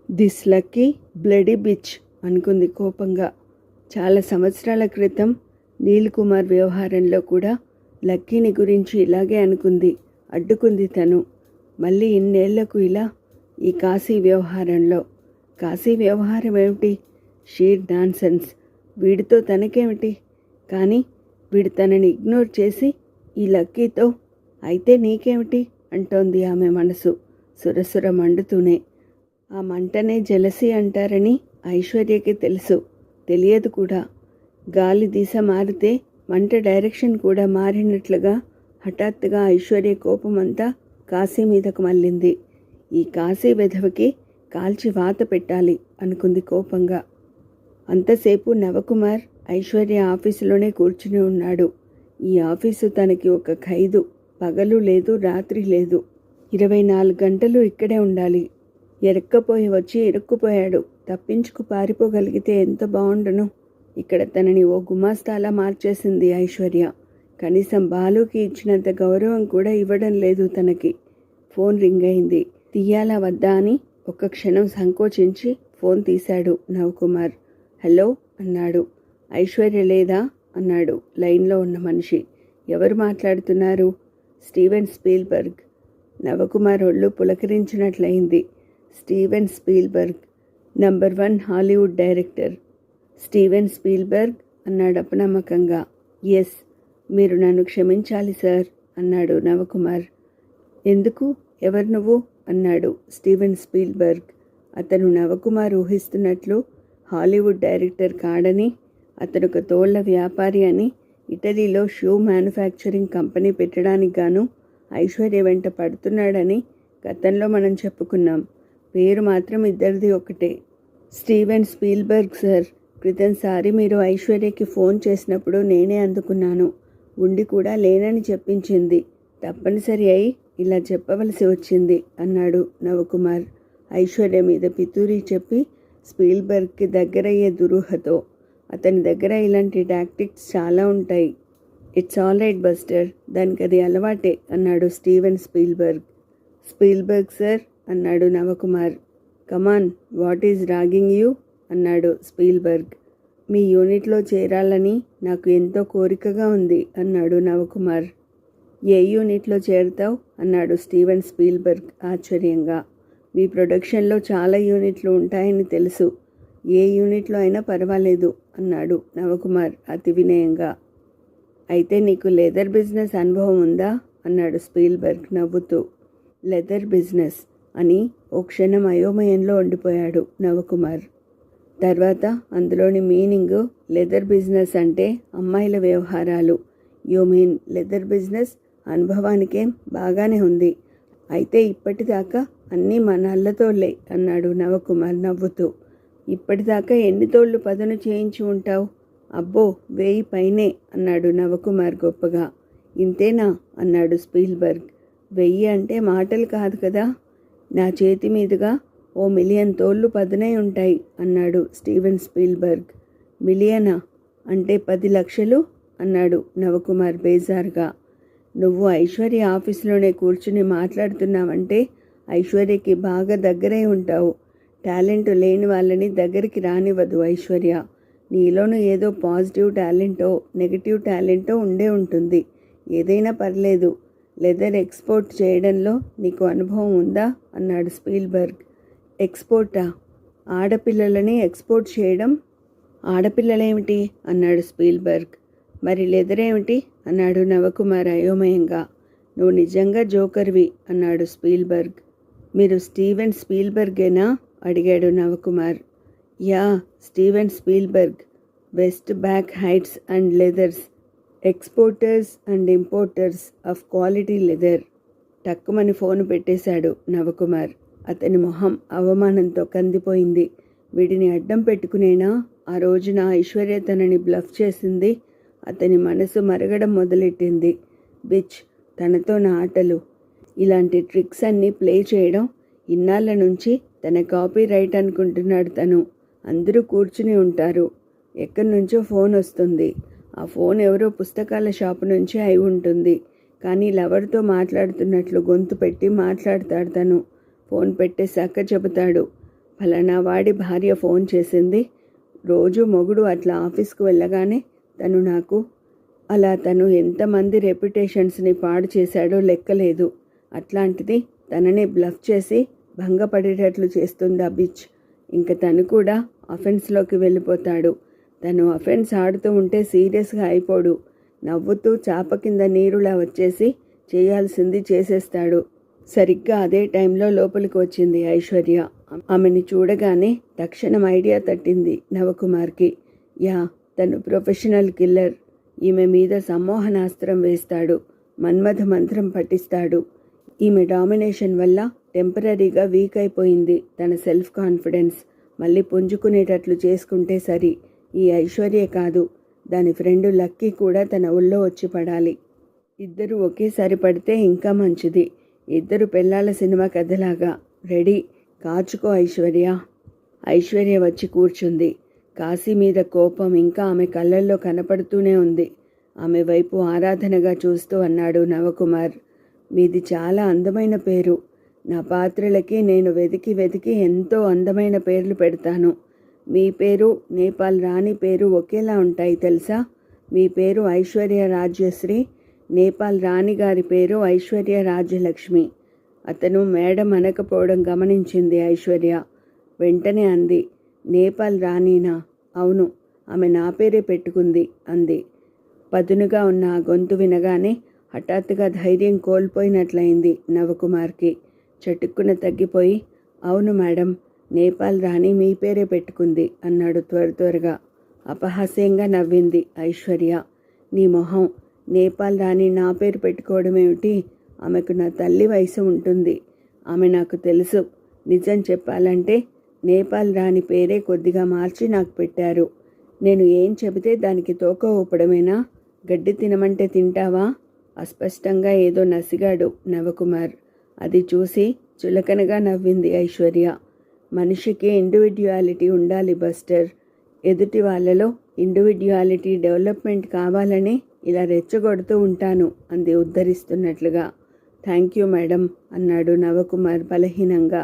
This lucky bloody bitch అనుకుంది కోపంగా. చాలా సంవత్సరాల క్రితం నీల్ కుమార్ వ్యవహారంలో కూడా లక్కీని గురించి ఇలాగే అనుకుంది, అడ్డుకుంది తను. మళ్ళీ ఇన్నేళ్లకు ఇలా ఈ కాశీ వ్యవహారంలో. కాశీ వ్యవహారం ఏమిటి? Sheer nonsense. వీడితో తనకేమిటి? కానీ వీడు తనని ఇగ్నోర్ చేసి ఈ లక్కీతో అయితే నీకేమిటి అంటోంది ఆమె మనసు సురసుర మండుతూనే. ఆ మంటనే జలసి అంటారని ఐశ్వర్యకి తెలుసు, తెలియదు కూడా. గాలి దిశ మారితే మంట డైరెక్షన్ కూడా మారినట్లుగా హఠాత్తుగా ఐశ్వర్య కోపమంతా కాశీ మీదకు మళ్ళింది. ఈ కాశీ వెధవకి కాల్చి వాత పెట్టాలి అనుకుంది కోపంగా. అంతసేపు నవకుమార్ ఐశ్వర్య ఆఫీసులోనే కూర్చుని ఉన్నాడు. ఈ ఆఫీసు తనకి ఒక ఖైదు. పగలు లేదు, రాత్రి లేదు. 24 గంటలు ఇక్కడే ఉండాలి. ఎరక్కపోయి వచ్చి ఇరుక్కుపోయాడు. తప్పించుకు పారిపోగలిగితే ఎంత బాగుండును. ఇక్కడ తనని ఓ గుమాస్తాలా మార్చేసింది ఐశ్వర్య. కనీసం బాలుకి ఇచ్చినంత గౌరవం కూడా ఇవ్వడం లేదు తనకి. ఫోన్ రింగ్ అయింది. తీయాలా వద్దా అని ఒక్క క్షణం సంకోచించి ఫోన్ తీశాడు నవకుమార్. హలో అన్నాడు. ఐశ్వర్య లేదా అన్నాడు లైన్లో ఉన్న మనిషి. ఎవరు మాట్లాడుతున్నారు? Steven Spielberg. నవకుమార్ ఒళ్ళు పులకరించినట్లయింది. Steven Spielberg, number 1 Hollywood director. Steven Spielberg అన్నాడు అపనమ్మకంగా. ఎస్, మీరు నన్ను క్షమించాలి సార్ అన్నాడు నవకుమార్. ఎందుకు? ఎవరు నువ్వు అన్నాడు స్టీవెన్ స్పీల్బర్గ్. అతను నవకుమార్ ఊహిస్తున్నట్లు హాలీవుడ్ డైరెక్టర్ కాడని, అతను ఒక తోళ్ల వ్యాపారి అని, ఇటలీలో షూ మ్యానుఫ్యాక్చరింగ్ కంపెనీ పెట్టడానికి గాను ఐశ్వర్య వెంట పడుతున్నాడని గతంలో మనం చెప్పుకున్నాం. పేరు మాత్రం ఇద్దరిది ఒకటే. Steven Spielberg sir. క్రితంసారి మీరు ఐశ్వర్యకి ఫోన్ చేసినప్పుడు నేనే అందుకున్నాను. ఉండి కూడా లేనని చెప్పించింది. తప్పనిసరి అయి ఇలా చెప్పవలసి వచ్చింది అన్నాడు నవకుమార్ ఐశ్వర్య మీద పితూరి చెప్పి స్పీల్బర్గ్కి దగ్గరయ్యే దురూహతో. అతని దగ్గర ఇలాంటి టాక్టిక్స్ చాలా ఉంటాయి. ఇట్స్ ఆల్ రైట్ బస్టర్, దానికి అది అలవాటే అన్నాడు స్టీవెన్ స్పీల్బర్గ్. స్పీల్బర్గ్ సార్ అన్నాడు నవకుమార్. కమాన్, వాట్ ఈజ్ రాగింగ్ యూ అన్నాడు స్పీల్బర్గ్. మీ యూనిట్లో చేరాలని నాకు ఎంతో కోరికగా ఉంది అన్నాడు నవకుమార్. ఏ యూనిట్లో చేరుతావు అన్నాడు స్టీవెన్ స్పీల్బర్గ్ ఆశ్చర్యంగా. మీ ప్రొడక్షన్లో చాలా యూనిట్లు ఉంటాయని తెలుసు. ఏ యూనిట్లో అయినా పర్వాలేదు అన్నాడు నవకుమార్ అతి వినయంగా. అయితే నీకు లెదర్ బిజినెస్ అనుభవం ఉందా అన్నాడు స్పీల్బర్గ్ నవ్వుతూ. లెదర్ బిజినెస్ అని ఓ క్షణం అయోమయంలో ఉండిపోయాడు నవకుమార్. తర్వాత అందులోని మీనింగ్, లెదర్ బిజినెస్ అంటే అమ్మాయిల వ్యవహారాలు. You mean leather business? అనుభవానికేం బాగానే ఉంది. అయితే ఇప్పటిదాకా అన్నీ మన అల్లతోళ్ళే అన్నాడు నవకుమార్ నవ్వుతూ. ఇప్పటిదాకా ఎన్ని తోళ్ళు పదును చేయించి ఉంటావు? అబ్బో, 1000 పైనే అన్నాడు నవకుమార్ గొప్పగా. ఇంతేనా అన్నాడు స్పీల్బర్గ్. 1000 అంటే మాటలు కాదు కదా. నా చేతి మీదుగా 1,000,000 తోళ్ళు పదునై ఉంటాయి అన్నాడు స్టీవెన్ స్పీల్బర్గ్. మిలియనా? అంటే 10 లక్షలు అన్నాడు నవకుమార్ బేజార్గా. నువ్వు ఐశ్వర్య ఆఫీసులోనే కూర్చుని మాట్లాడుతున్నావంటే ఐశ్వర్యకి బాగా దగ్గరై ఉంటావు. టాలెంట్ లేని వాళ్ళని దగ్గరికి రానివ్వదు ఐశ్వర్య. నీలోనూ ఏదో పాజిటివ్ టాలెంటో నెగిటివ్ టాలెంటో ఉండే ఉంటుంది. ఏదైనా పర్లేదు. లెదర్ ఎక్స్పోర్ట్ చేయడంలో నీకు అనుభవం ఉందా అన్నాడు స్పీల్బర్గ్. ఎక్స్పోర్టా? ఆడపిల్లలని ఎక్స్పోర్ట్ చేయడం? ఆడపిల్లలేమిటి అన్నాడు స్పీల్బర్గ్. మరి లెదర్ ఏమిటి అన్నాడు నవకుమార్ అయోమయంగా. నువ్వు నిజంగా జోకర్వి అన్నాడు స్పీల్బర్గ్. మీరు స్టీవెన్ స్పీల్బర్గేనా అడిగాడు Navakumar. Yeah, Steven Spielberg, West Back Heights and Leathers, exporters and importers of quality leather. టక్కుమని ఫోను పెట్టేశాడు నవకుమార్. అతని మొహం అవమానంతో కందిపోయింది. వీడిని అడ్డం పెట్టుకునేనా ఆ రోజున ఐశ్వర్య తనని బ్లఫ్ చేసింది? అతని మనసు మరగడం మొదలెట్టింది. బిచ్, తనతో నా ఆటలు, ఇలాంటి ట్రిక్స్ అన్నీ ప్లే చేయడం ఇన్నాళ్ళ నుంచి తన కాపీ రైట్ అనుకుంటున్నాడు తను. అందరూ కూర్చుని ఉంటారు. ఎక్కడి నుంచో ఫోన్ వస్తుంది. ఆ ఫోన్ ఎవరో పుస్తకాల షాపు నుంచి అయి ఉంటుంది. కానీ లవర్తో మాట్లాడుతున్నట్లు గొంతు పెట్టి మాట్లాడతాడు తను. ఫోన్ పెట్టేశాక చెబుతాడు, ఫలానా వాడి భార్య ఫోన్ చేసింది. రోజు మొగుడు అట్లా ఆఫీస్కు వెళ్ళగానే తను నాకు అలా తను ఎంతమంది రెప్యుటేషన్స్ని పాడు చేశాడో లెక్కలేదు. అట్లాంటిది తనని బ్లఫ్ చేసి భంగపడేటట్లు చేస్తుందా బిచ్. ఇంక తను కూడా అఫెన్స్లోకి వెళ్ళిపోతాడు. తను అఫెన్స్ ఆడుతూ ఉంటే సీరియస్గా అయిపోడు. నవ్వుతూ చాప కింద నీరులా వచ్చేసి చేయాల్సింది చేసేస్తాడు. సరిగ్గా అదే టైంలో లోపలికి వచ్చింది ఐశ్వర్య. ఆమెని చూడగానే తక్షణం ఐడియా తట్టింది నవకుమార్కి. యా, తను ప్రొఫెషనల్ కిల్లర్. ఈమె మీద సమ్మోహనాస్త్రం వేస్తాడు, మన్మథ మంత్రం పట్టిస్తాడు. ఈమె డామినేషన్ వల్ల టెంపరీగా వీక్ అయిపోయింది తన సెల్ఫ్ కాన్ఫిడెన్స్. మళ్ళీ పుంజుకునేటట్లు చేసుకుంటే సరి. ఈ ఐశ్వర్య కాదు, దాని ఫ్రెండు లక్కీ కూడా తన ఒళ్ళో వచ్చి పడాలి. ఇద్దరు ఒకేసారి పడితే ఇంకా మంచిది. ఇద్దరు పెళ్ళాల సినిమా కథలాగా. రెడీ, కాచుకో ఐశ్వర్య. ఐశ్వర్య వచ్చి కూర్చుంది. కాశీ మీద కోపం ఇంకా ఆమె కళ్ళల్లో కనపడుతూనే ఉంది. ఆమె వైపు ఆరాధనగా చూస్తూ అన్నాడు నవకుమార్. మీది చాలా అందమైన పేరు. నా పాత్రలకి నేను వెతికి వెతికి ఎంతో అందమైన పేర్లు పెడతాను. మీ పేరు నేపాల్ రాణి పేరు ఒకేలా ఉంటాయి తెలుసా. మీ పేరు ఐశ్వర్య రాజ్యశ్రీ, నేపాల్ రాణి గారి పేరు ఐశ్వర్య రాజ్యలక్ష్మి. అతను మేడం అనకపోవడం గమనించింది ఐశ్వర్య. వెంటనే అంది, నేపాల్ రాణీనా? అవును, ఆమె నా పేరే పెట్టుకుంది అంది. పదునుగా ఉన్న ఆ గొంతు వినగానే హఠాత్తుగా ధైర్యం కోల్పోయినట్లయింది నవకుమార్కి. చటుక్కున తగ్గిపోయి, అవును మేడం, నేపాల్ రాణి మీ పేరే పెట్టుకుంది అన్నాడు త్వరగా. అపహాస్యంగా నవ్వింది ఐశ్వర్య. నీ మొహం, నేపాల్ రాణి నా పేరు పెట్టుకోవడమేమిటి? ఆమెకు నా తల్లి వయసు ఉంటుంది. ఆమె నాకు తెలుసు. నిజం చెప్పాలంటే నేపాల్ రాణి పేరే కొద్దిగా మార్చి నాకు పెట్టారు. నేను ఏం చెబితే దానికి తోక ఊపడమేనా? గడ్డి తినమంటే తింటావా? అస్పష్టంగా ఏదో నసిగాడు నవకుమార్. అది చూసి చులకనగా నవ్వింది ఐశ్వర్య. మనిషికి ఇండివిడ్యువాలిటీ ఉండాలి బస్టర్. ఎదుటి వాళ్ళలో ఇండివిడ్యువాలిటీ డెవలప్మెంట్ కావాలని ఇలా రెచ్చగొడుతూ ఉంటాను అంది ఉద్ధరిస్తున్నట్లుగా. థ్యాంక్ యూ మేడం అన్నాడు నవకుమార్ బలహీనంగా.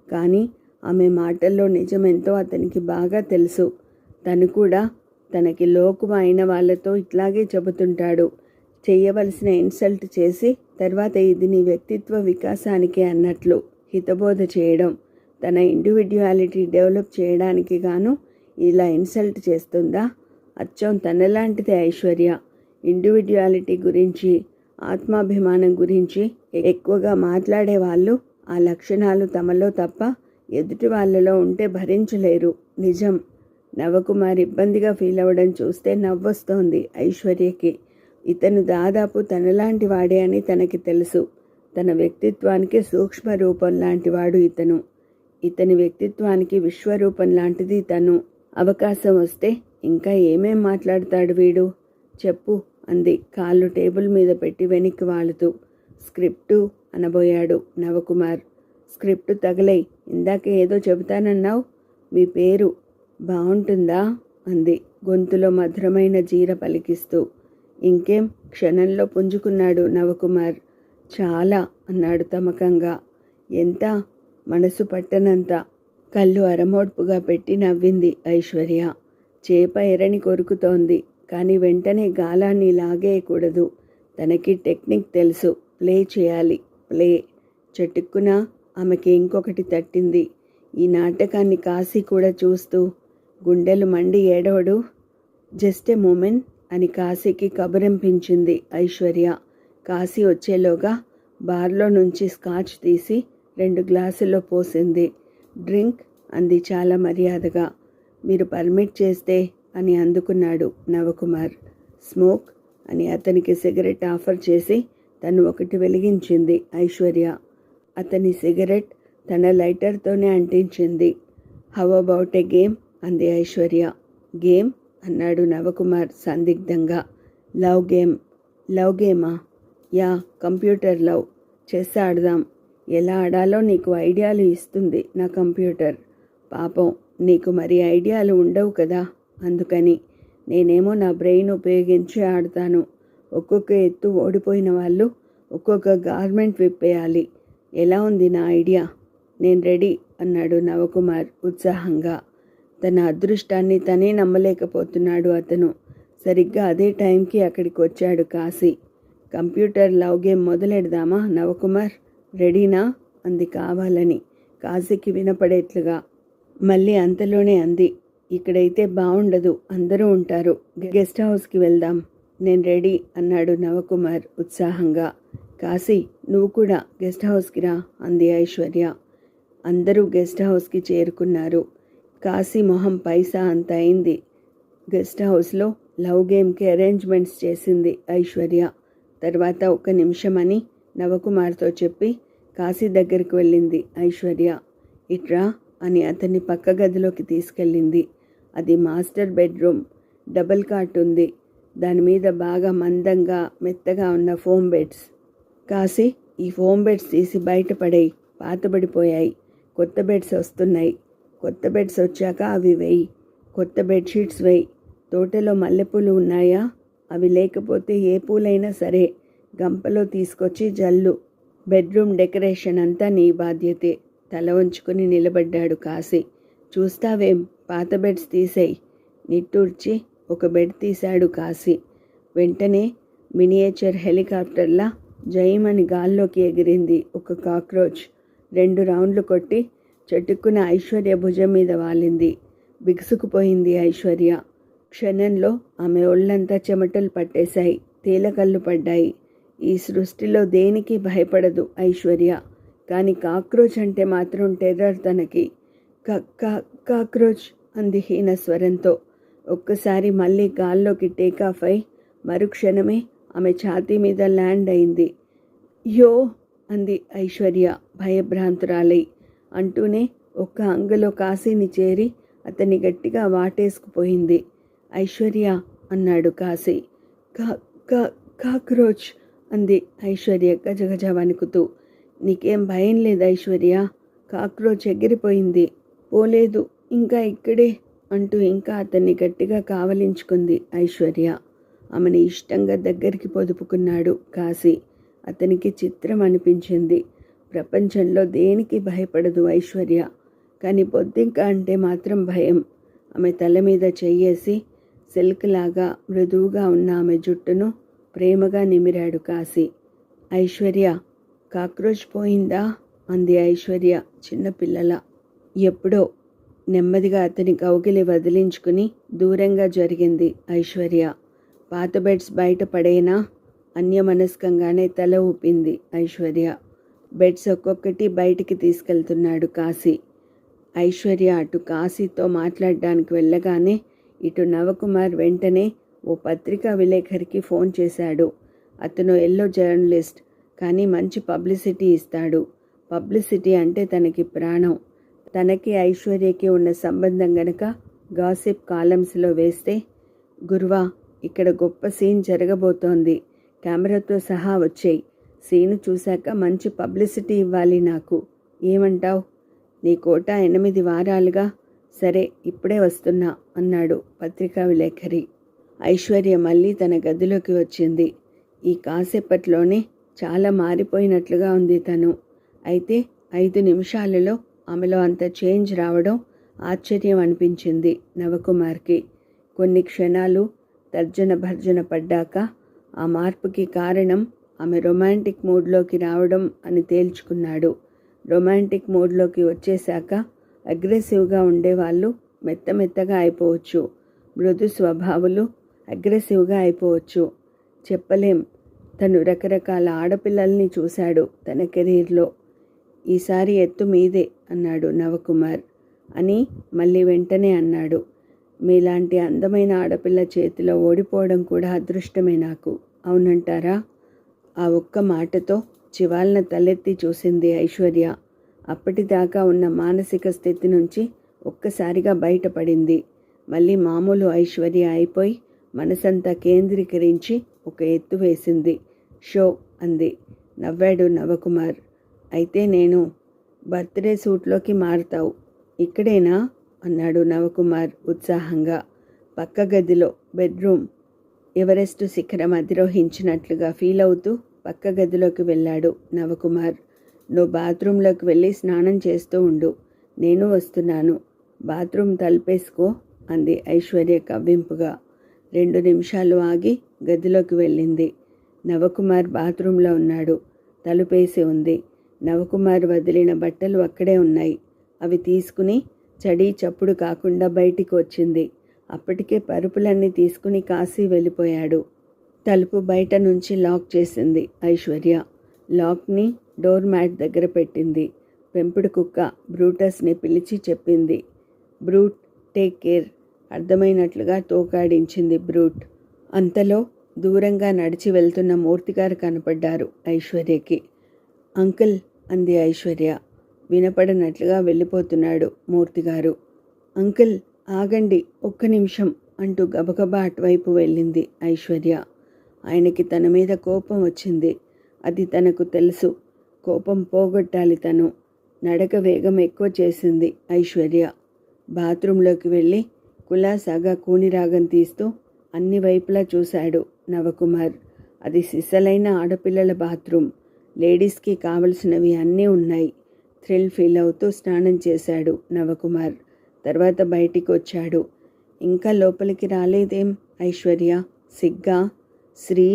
కానీ ఆమె మాటల్లో నిజమెంతో అతనికి బాగా తెలుసు. తను కూడా తనకి లోకువ అయిన వాళ్ళతో ఇట్లాగే చెబుతుంటాడు. చెయ్యవలసిన ఇన్సల్ట్ చేసి తర్వాత ఇది నీ వ్యక్తిత్వ వికాసానికి అన్నట్లు హితబోధ చేయడం. తన ఇండివిడ్యువాలిటీ డెవలప్ చేయడానికి గాను ఇలా ఇన్సల్ట్ చేస్తుందా? అచ్చం తనలాంటిదే ఐశ్వర్య. ఇండివిడ్యువాలిటీ గురించి, ఆత్మాభిమానం గురించి ఎక్కువగా మాట్లాడే వాళ్ళు ఆ లక్షణాలు తమలో తప్ప ఎదుటి వాళ్ళలో ఉంటే భరించలేరు. నిజం. నవకుమార్ ఇబ్బందిగా ఫీల్ అవ్వడం చూస్తే నవ్వొస్తోంది ఐశ్వర్యకి. ఇతను దాదాపు తనలాంటి వాడే అని తనకి తెలుసు. తన వ్యక్తిత్వానికి సూక్ష్మ రూపం లాంటివాడు ఇతను. ఇతని వ్యక్తిత్వానికి విశ్వరూపం లాంటిది తను. అవకాశం వస్తే ఇంకా ఏమేం మాట్లాడతాడు వీడు? చెప్పు అంది కాళ్ళు టేబుల్ మీద పెట్టి వెనక్కి వాలుతూ. స్క్రిప్టు అనబోయాడు నవకుమార్. స్క్రిప్టు తగలై, ఇందాక ఏదో చెబుతానన్నావు. మీ పేరు బాగుంటుందా అంది గొంతులో మధురమైన జీర పలికిస్తూ. ఇంకేం క్షణంలో పుంజుకున్నాడు నవకుమార్. చాలా అన్నాడు తమకంగా. ఎంత? మనసు పట్టనంత. కళ్ళు అరమోడ్పుగా పెట్టి నవ్వింది ఐశ్వర్య. చేప ఎరని కొరుకుతోంది, కానీ వెంటనే గాలాన్ని లాగేయకూడదు. తనకి టెక్నిక్ తెలుసు. ప్లే చేయాలి, ప్లే. చటుక్కున ఆమెకి ఇంకొకటి తట్టింది. ఈ నాటకాన్ని కాశీ కూడా చూస్తూ గుండెలు మండి ఏడవడు. జస్ట్ ఎ మూమెంట్ అని కాశీకి కబురింపించింది ఐశ్వర్య. కాశీ వచ్చేలోగా బార్లో నుంచి స్కాచ్ తీసి 2 గ్లాసుల్లో పోసింది. డ్రింక్ అంది చాలా మర్యాదగా. మీరు పర్మిట్ చేస్తే అని అందుకున్నాడు నవకుమార్. స్మోక్ అని అతనికి సిగరెట్ ఆఫర్ చేసి తను ఒకటి వెలిగించింది ఐశ్వర్య. అతని సిగరెట్ తన లైటర్తోనే అంటించింది. హౌ అబౌట్ ఎ గేమ్ అంది ఐశ్వర్య. గేమ్ అన్నాడు నవకుమార్ సందిగ్ధంగా. Love game. లవ్ గేమా? Yeah, computer love. చెస్ ఆడదాం. ఎలా ఆడాలో నీకు ఐడియాలు ఇస్తుంది నా కంప్యూటర్. పాపం నీకు మరి ఐడియాలు ఉండవు కదా, అందుకని. నేనేమో నా బ్రెయిన్ ఉపయోగించి ఆడతాను. ఒక్కొక్క ఎత్తు ఓడిపోయిన వాళ్ళు ఒక్కొక్క గార్మెంట్ విప్పేయాలి. ఎలా ఉంది నా ఐడియా? నేను రెడీ అన్నాడు నవకుమార్ ఉత్సాహంగా. తన అదృష్టాన్ని తనే నమ్మలేకపోతున్నాడు అతను. సరిగ్గా అదే టైంకి అక్కడికి వచ్చాడు కాశీ. కంప్యూటర్ లవ్ గేమ్ మొదలెడదామా నవకుమార్? రెడీనా అంది కావాలని కాశీకి వినపడేట్లుగా. మళ్ళీ అంతలోనే అంది, ఇక్కడైతే బాగుండదు, అందరూ ఉంటారు, గెస్ట్ హౌస్కి వెళ్దాం. నేను రెడీ అన్నాడు నవకుమార్ ఉత్సాహంగా. కాశీ నువ్వు కూడా గెస్ట్ హౌస్కి రా అంది ఐశ్వర్య. అందరూ గెస్ట్ హౌస్కి చేరుకున్నారు. కాశీ మొహం పైసా అంత అయింది. గెస్ట్ హౌస్లో లవ్ గేమ్కి అరేంజ్మెంట్స్ చేసింది ఐశ్వర్య. తర్వాత 1 నిమిషం అని నవకుమార్తో చెప్పి కాశీ దగ్గరికి వెళ్ళింది ఐశ్వర్య. ఇట్రా అని అతన్ని పక్క గదిలోకి తీసుకెళ్ళింది. అది మాస్టర్ బెడ్రూమ్. డబుల్ కాట్ ఉంది. దాని మీద బాగా మందంగా మెత్తగా ఉన్న ఫోమ్ బెడ్స్. కాశీ, ఈ ఫోమ్ బెడ్స్ తీసి బయటపడేయి, పాతబడిపోయాయి. కొత్త బెడ్స్ వస్తున్నాయి. కొత్త బెడ్స్ వచ్చాక అవి వేయి. కొత్త బెడ్షీట్స్ వేయి. తోటలో మల్లెపూలు ఉన్నాయా? అవి లేకపోతే ఏ పూలైనా సరే గంపలో తీసుకొచ్చి జల్లు. బెడ్రూమ్ డెకరేషన్ అంతా నీ బాధ్యతే. తల వంచుకుని నిలబడ్డాడు కాశీ. చూస్తావేం, పాత బెడ్స్ తీసేయి. నిట్టూర్చి ఒక బెడ్ తీశాడు కాశీ. వెంటనే మినియేచర్ హెలికాప్టర్లా జయమని గాల్లోకి ఎగిరింది ఒక కాక్రోచ్. 2 రౌండ్లు కొట్టి చటుక్కున ఐశ్వర్య భుజం మీద వాలింది. బిగుసుకుపోయింది ఐశ్వర్య. క్షణంలో ఆమె ఒళ్ళంతా చెమటలు పట్టేశాయి, తేలకళ్ళు పడ్డాయి. ఈ సృష్టిలో దేనికి భయపడదు ఐశ్వర్య. కానీ కాక్రోచ్ అంటే మాత్రం టెర్రర్ తనకి. కాక్రోచ్ అంది హీన స్వరంతో. ఒక్కసారి మళ్ళీ గాల్లోకి టేకాఫ్ అయి మరుక్షణమే ఆమె ఛాతీ మీద ల్యాండ్ అయింది. యో అంది ఐశ్వర్య భయభ్రాంతురాలై. అంటూనే ఒక్క అంగలో కాశీని చేరి అతన్ని గట్టిగా వాటేసుకుపోయింది. ఐశ్వర్య అన్నాడు కాశీ. కాక్రోచ్ అంది ఐశ్వర్య గజగజ వణుకుతూ. నీకేం భయం లేదు ఐశ్వర్య? కాక్రోచ్ ఎగిరిపోయింది, పోలేదు, ఇంకా ఇక్కడే అంటూ ఇంకా అతన్ని గట్టిగా కావలించుకుంది ఐశ్వర్య. ఆమెను ఇష్టంగా దగ్గరికి పొదుపుకున్నాడు కాశీ. అతనికి చిత్రం అనిపించింది. ప్రపంచంలో దేనికి భయపడదు ఐశ్వర్య, కానీ బొద్దింక అంటే మాత్రం భయం. ఆమె తల మీద చెయ్యేసి సిల్క్ లాగా మృదువుగా ఉన్న ఆమె జుట్టును ప్రేమగా నిమిరాడు కాశీ. ఐశ్వర్య, కాక్రోచ్ పోయిందా అంది ఐశ్వర్య చిన్నపిల్లల. ఎప్పుడో. నెమ్మదిగా అతని కౌగిలి వదిలించుకుని దూరంగా జరిగింది ఐశ్వర్య. పాత బెడ్స్ బయట పడేనా? అన్యమనస్కంగానే తల ఊపింది ఐశ్వర్య. బెడ్స్ ఒక్కొక్కటి బయటికి తీసుకెళ్తున్నాడు కాశీ. ఐశ్వర్య అటు కాశీతో మాట్లాడడానికి వెళ్ళగానే ఇటు నవకుమార్ వెంటనే ఓ పత్రికా విలేకరికి ఫోన్ చేశాడు. అతను ఎల్లో జర్నలిస్ట్, కానీ మంచి పబ్లిసిటీ ఇస్తాడు. పబ్లిసిటీ అంటే తనకి ప్రాణం. తనకి ఐశ్వర్యకి ఉన్న సంబంధం గనక గాసిప్ కాలమ్స్లో వేస్తే, గురువా ఇక్కడ గొప్ప సీన్ జరగబోతోంది, కెమెరాతో సహా వచ్చేయి, సీను చూశాక మంచి పబ్లిసిటీ ఇవ్వాలి నాకు, ఏమంటావ్? నీ కోట 8 వారాలుగా. సరే, ఇప్పుడే వస్తున్నా అన్నాడు పత్రికా విలేకరి. ఐశ్వర్య మళ్ళీ తన గదిలోకి వచ్చింది. ఈ కాసేపట్లోనే చాలా మారిపోయినట్లుగా ఉంది తను. అయితే 5 నిమిషాలలో ఆమెలో అంత చేంజ్ రావడం ఆశ్చర్యం అనిపించింది నవకుమార్కి. కొన్ని క్షణాలు తర్జన భర్జన పడ్డాక ఆ మార్పుకి కారణం ఆమె రొమాంటిక్ మూడ్లోకి రావడం అని తేల్చుకున్నాడు. రొమాంటిక్ మూడ్లోకి వచ్చేశాక అగ్రెసివ్గా ఉండేవాళ్ళు మెత్తగా అయిపోవచ్చు. మృదు స్వభావులు అగ్రెసివ్గా అయిపోవచ్చు. చెప్పలేం. తను రకరకాల ఆడపిల్లల్ని చూశాడు తన కెరీర్లో. ఈసారి ఎత్తు మీదే అన్నాడు నవకుమార్. అని మళ్ళీ వెంటనే అన్నాడు, మీలాంటి అందమైన ఆడపిల్ల చేతిలో ఓడిపోవడం కూడా అదృష్టమే నాకు, అవునంటారా? ఆ ఒక్క మాటతో చివాలన తలెత్తి చూసింది ఐశ్వర్య. అప్పటిదాకా ఉన్న మానసిక స్థితి నుంచి ఒక్కసారిగా బయటపడింది. మళ్ళీ మామూలు ఐశ్వర్య అయిపోయి మనసంతా కేంద్రీకరించి ఒక ఎత్తు వేసింది. షో అంది. నవ్వాడు నవకుమార్. అయితే నేను బర్త్డే సూట్లోకి మారుతావు, ఇక్కడేనా అన్నాడు నవకుమార్ ఉత్సాహంగా. పక్క గదిలో బెడ్రూమ్. ఎవరెస్ట్ శిఖరం అధిరోహించినట్లుగా ఫీల్ అవుతూ పక్క గదిలోకి వెళ్ళాడు నవకుమార్. నువ్వు బాత్రూంలోకి వెళ్ళి స్నానం చేస్తూ ఉండు, నేను వస్తున్నాను. బాత్రూమ్ తలుపేసుకో అంది ఐశ్వర్య కవ్వింపుగా. 2 నిమిషాలు ఆగి గదిలోకి వెళ్ళింది. నవకుమార్ బాత్రూంలో ఉన్నాడు. తలుపేసి ఉంది. నవకుమార్ వదిలిన బట్టలు అక్కడే ఉన్నాయి. అవి తీసుకుని చడీ చప్పుడు కాకుండా బయటికి వచ్చింది. అప్పటికే పరుపులన్నీ తీసుకుని కాశీ వెళ్ళిపోయాడు. తలుపు బయట నుంచి లాక్ చేసింది ఐశ్వర్య. లాక్ని డోర్ మ్యాట్ దగ్గర పెట్టింది. పెంపుడు కుక్క బ్రూటస్ని పిలిచి చెప్పింది. Brute, take care. అర్థమైనట్లుగా తోకాడించింది బ్రూట్. అంతలో దూరంగా నడిచి వెళ్తున్న మూర్తిగారు కనపడ్డారు ఐశ్వర్యకి. అంకుల్ అంది ఐశ్వర్య. వినపడనట్లుగా వెళ్ళిపోతున్నాడు మూర్తిగారు. అంకుల్ ఆగండి, ఒక్క నిమిషం అంటూ గబగబా అటువైపు వెళ్ళింది ఐశ్వర్య. ఆయనకి తన మీద కోపం వచ్చింది. అది తనకు తెలుసు. కోపం పోగొట్టాలి తను. నడక వేగం ఎక్కువ చేసింది ఐశ్వర్య. బాత్రూంలోకి వెళ్ళి కులాసాగా కూనిరాగం తీస్తూ అన్ని వైపులా చూశాడు నవకుమార్. అది సిసలైన ఆడపిల్లల బాత్రూమ్. లేడీస్కి కావలసినవి అన్నీ ఉన్నాయి. థ్రిల్ ఫీల్ అవుతూ స్నానం చేశాడు నవకుమార్. తర్వాత బయటికి వచ్చాడు. ఇంకా లోపలికి రాలేదేం ఐశ్వర్య? సిగ్గా? శ్రీ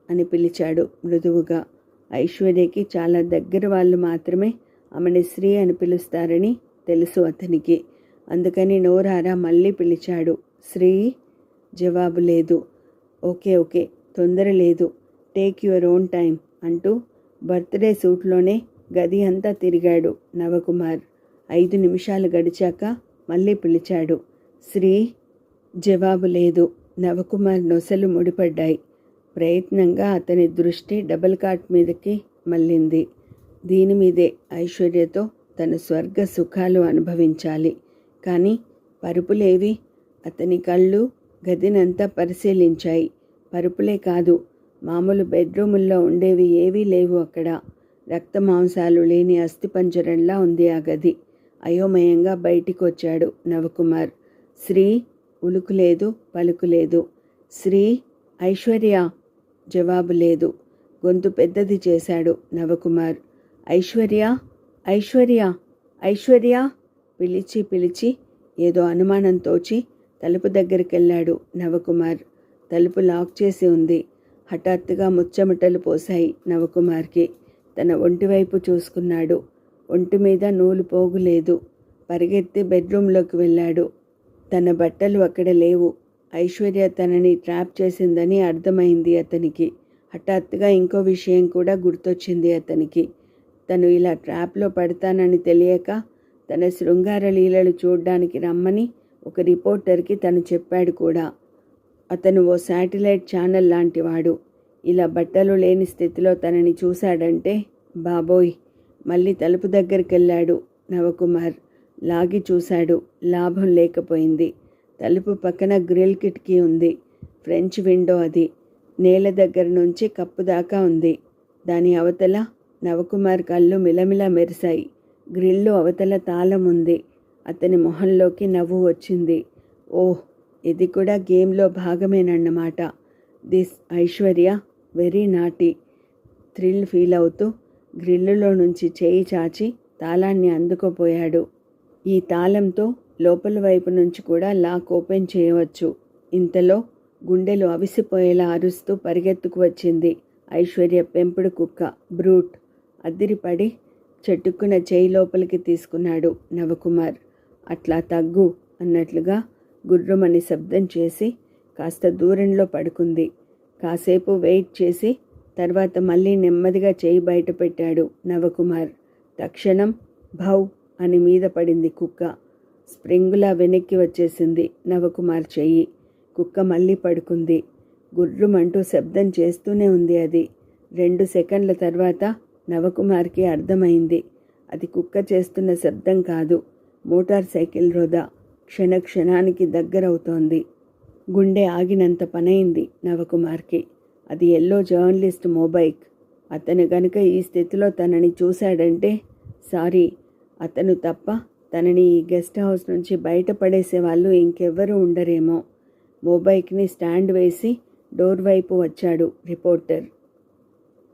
అని పిలిచాడు మృదువుగా. ఐశ్వర్యకి చాలా దగ్గర వాళ్ళు మాత్రమే ఆమెని శ్రీ అని పిలుస్తారని తెలుసు అతనికి. అందుకని నోరారా మళ్ళీ పిలిచాడు. శ్రీ? జవాబు లేదు. ఓకే ఓకే, తొందర లేదు, టేక్ యువర్ ఓన్ టైం అంటూ బర్త్డే సూట్లోనే గది అంతా తిరిగాడు నవకుమార్. 5 నిమిషాలు గడిచాక మళ్ళీ పిలిచాడు. శ్రీ? జవాబు లేదు. నవకుమార్ నొసలు ముడిపడ్డాయి. ప్రయత్నంగా అతని దృష్టి డబుల్ కాట్ మీదకి మళ్ళింది. దీని మీదే ఐశ్వర్యతో తన స్వర్గ సుఖాలు అనుభవించాలి. కానీ పరుపులేవి? అతని కళ్ళు గదినంతా పరిశీలించాయి. పరుపులే కాదు, మామూలు బెడ్రూముల్లో ఉండేవి ఏవీ లేవు అక్కడ. రక్త మాంసాలు లేని అస్థిపంజరంలా ఉంది ఆ గది. అయోమయంగా బయటికి వచ్చాడు నవకుమార్. శ్రీ? ఉలుకులేదు, పలుకులేదు. శ్రీ? ఐశ్వర్య? జవాబు లేదు. గొంతు పెద్దది చేశాడు నవకుమార్. ఐశ్వర్య, ఐశ్వర్య, ఐశ్వర్య పిలిచి పిలిచి ఏదో అనుమానం తోచి తలుపు దగ్గరికెళ్ళాడు నవకుమార్. తలుపు లాక్ చేసి ఉంది. హఠాత్తుగా ముచ్చమటలు పోశాయి నవకుమార్కి. తన ఒంటివైపు చూసుకున్నాడు. ఒంటి మీద నూలు పోగులేదు. పరిగెత్తి బెడ్రూంలోకి వెళ్ళాడు. తన బట్టలు అక్కడ లేవు. ఐశ్వర్య తనని ట్రాప్ చేసిందని అర్థమైంది అతనికి. హఠాత్తుగా ఇంకో విషయం కూడా గుర్తొచ్చింది అతనికి. తను ఇలా ట్రాప్లో పడతానని తెలియక తన శృంగార లీలలు చూడ్డానికి రమ్మని ఒక రిపోర్టర్కి తను చెప్పాడు కూడా. అతను ఓ శాటిలైట్ ఛానల్ లాంటివాడు. ఇలా బట్టలు లేని స్థితిలో తనని చూశాడంటే బాబోయ్. మళ్ళీ తలుపు దగ్గరికెళ్ళాడు నవకుమార్. లాగి చూశాడు. లాభం లేకపోయింది. తలుపు పక్కన గ్రిల్ కిటికీ ఉంది. ఫ్రెంచ్ విండో అది. నేల దగ్గర నుంచి కప్పు దాకా ఉంది. దాని అవతల నవకుమార్ కళ్ళు మిలమిలా మెరిశాయి. గ్రిల్లు అవతల తాళం ఉంది. అతని మొహంలోకి నవ్వు వచ్చింది. ఓహ్, ఇది కూడా గేమ్లో భాగమేనన్నమాట. This Aishwarya very naughty. Thrill feel అవుతూ గ్రిల్లులో నుంచి చేయి చాచి తాళాన్ని అందుకోపోయాడు. ఈ తాళంతో లోపల వైపు నుంచి కూడా లాక్ ఓపెన్ చేయవచ్చు. ఇంతలో గుండెలు అవిసిపోయేలా అరుస్తూ పరిగెత్తుకు వచ్చింది ఐశ్వర్య పెంపుడు కుక్క బ్రూట్. అదిరిపడి చెట్టుకున్న చేయి లోపలికి తీసుకున్నాడు నవకుమార్. అట్లా తగ్గు అన్నట్లుగా గుర్రుమని శబ్దం చేసి కాస్త దూరంలో పడుకుంది. కాసేపు వెయిట్ చేసి తర్వాత మళ్ళీ నెమ్మదిగా చేయి బయట పెట్టాడు నవకుమార్. తక్షణం భౌ అని మీద పడింది కుక్క. స్ప్రింగులా వెనక్కి వచ్చేసింది నవకుమార్ చెయ్యి. కుక్క మళ్ళీ పడుకుంది. గుర్రుమంటూ శబ్దం చేస్తూనే ఉంది అది. 2 సెకండ్ల తర్వాత నవకుమార్కి అర్థమైంది. అది కుక్క చేస్తున్న శబ్దం కాదు, మోటార్ సైకిల్ రోదా క్షణానికి దగ్గరవుతోంది. గుండె ఆగినంత పనైంది నవకుమార్కి. అది ఎల్లో జర్నలిస్ట్ మొబైక్. అతను గనుక ఈ స్థితిలో తనని చూశాడంటే సారీ, అతను తప్ప తనని ఈ గెస్ట్ హౌస్ నుంచి బయటపడేసే వాళ్ళు ఇంకెవ్వరూ ఉండరేమో. మొబైక్ని స్టాండ్ వేసి డోర్ వైపు వచ్చాడు రిపోర్టర్.